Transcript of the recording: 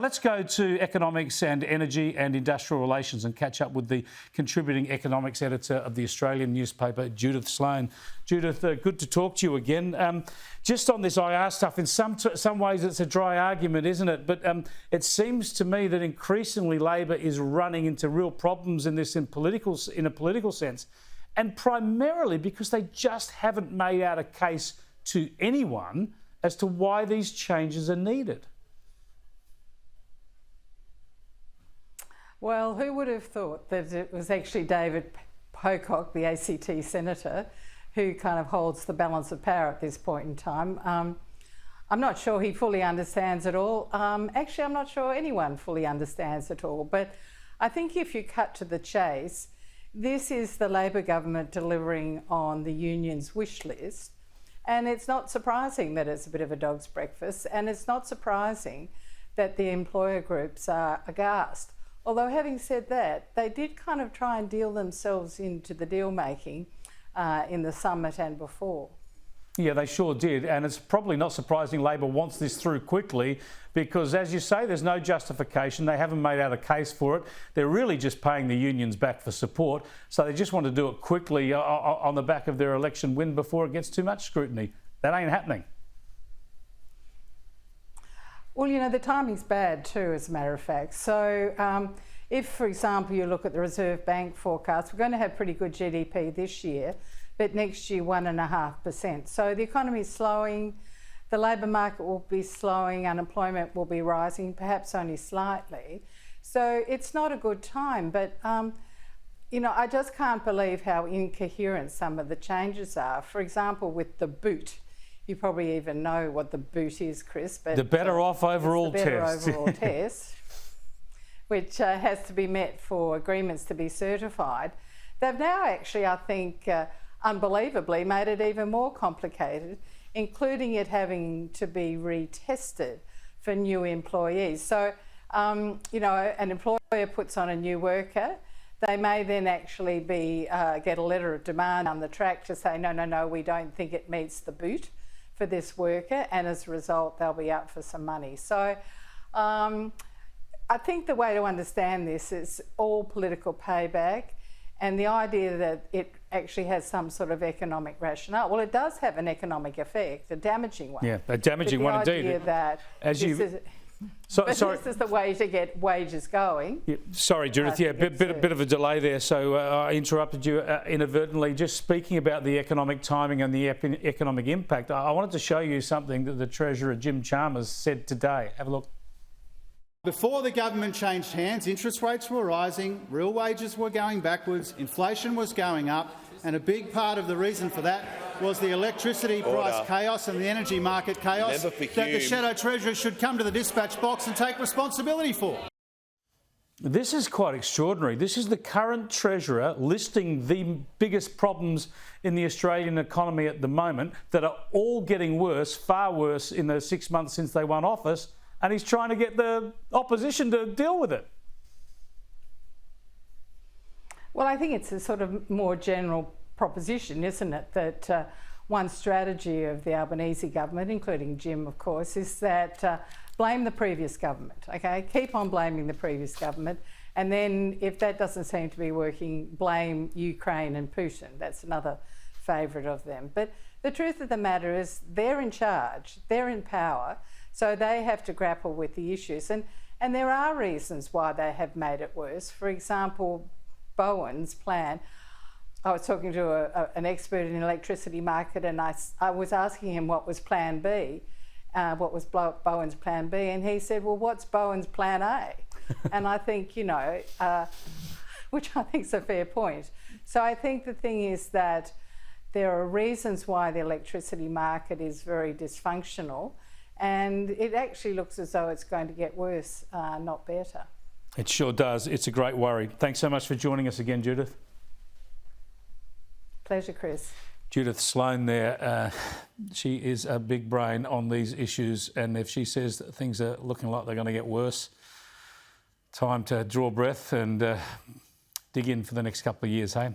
Let's go to economics and energy and industrial relations and catch up with the contributing economics editor of the Australian newspaper, Judith Sloan. Judith, good to talk to you again. Just on this IR stuff, in some ways it's a dry argument, isn't it? But it seems to me that increasingly Labor is running into real problems in this in a political sense, and primarily because they just haven't made out a case to anyone as to why these changes are needed. Well, who would have thought that it was actually David Pocock, the ACT senator, who kind of holds the balance of power at this point in time. I'm not sure he fully understands it all. Actually, I'm not sure anyone fully understands it all. But I think if you cut to the chase, this is the Labor government delivering on the union's wish list. And it's not surprising that it's a bit of a dog's breakfast. And it's not surprising that the employer groups are aghast. Although having said that, they did kind of try and deal themselves into the deal making in the summit and before. Yeah, they sure did. And it's probably not surprising Labor wants this through quickly because, as you say, there's no justification. They haven't made out a case for it. They're really just paying the unions back for support. So they just want to do it quickly on the back of their election win before it gets too much scrutiny. That ain't happening. Well, you know, the timing's bad too, as a matter of fact. So if, for example, you look at the Reserve Bank forecast, we're going to have pretty good GDP this year, but next year 1.5%. So the economy is slowing, the labour market will be slowing, unemployment will be rising, perhaps only slightly. So it's not a good time, but you know, I just can't believe how incoherent some of the changes are. For example, with the boot. You probably even know what the boot is, Chris. But the better off overall test. The better overall test, which has to be met for agreements to be certified. They've now actually, I think, unbelievably made it even more complicated, including it having to be retested for new employees. So, you know, an employer puts on a new worker. They may then actually get a letter of demand on the track to say, no, we don't think it meets the boot for this worker, and as a result they'll be up for some money. So I think the way to understand this is all political payback, and the idea that it actually has some sort of economic rationale. Well, it does have an economic effect, a damaging one. Yeah, a damaging one indeed. The idea that this is the way to get wages going. Yeah, sorry, Judith. Yeah, bit of a delay there, so I interrupted you inadvertently. Just speaking about the economic timing and the economic impact, I wanted to show you something that the Treasurer, Jim Chalmers, said today. Have a look. Before the government changed hands, interest rates were rising, real wages were going backwards, inflation was going up, and a big part of the reason for that was the electricity price chaos and the energy market chaos that the Shadow Treasurer should come to the dispatch box and take responsibility for. This is quite extraordinary. This is the current Treasurer listing the biggest problems in the Australian economy at the moment that are all getting worse, far worse in the 6 months since they won office, and he's trying to get the opposition to deal with it. Well, I think it's a sort of more general proposition, isn't it, that one strategy of the Albanese government, including Jim, of course, is that blame the previous government, okay? Keep on blaming the previous government, and then if that doesn't seem to be working, blame Ukraine and Putin. That's another favourite of them. But the truth of the matter is they're in charge, they're in power, so they have to grapple with the issues. And there are reasons why they have made it worse. For example, Bowen's plan. I was talking to an expert in the electricity market, and I was asking him what was Plan B, what was Bowen's Plan B, and he said, well, what's Bowen's Plan A? And I think, you know, which I think is a fair point. So I think the thing is that there are reasons why the electricity market is very dysfunctional, and it actually looks as though it's going to get worse, not better. It sure does. It's a great worry. Thanks so much for joining us again, Judith. Pleasure, Chris. Judith Sloan there. She is a big brain on these issues, and if she says that things are looking like they're going to get worse, time to draw breath and dig in for the next couple of years, hey?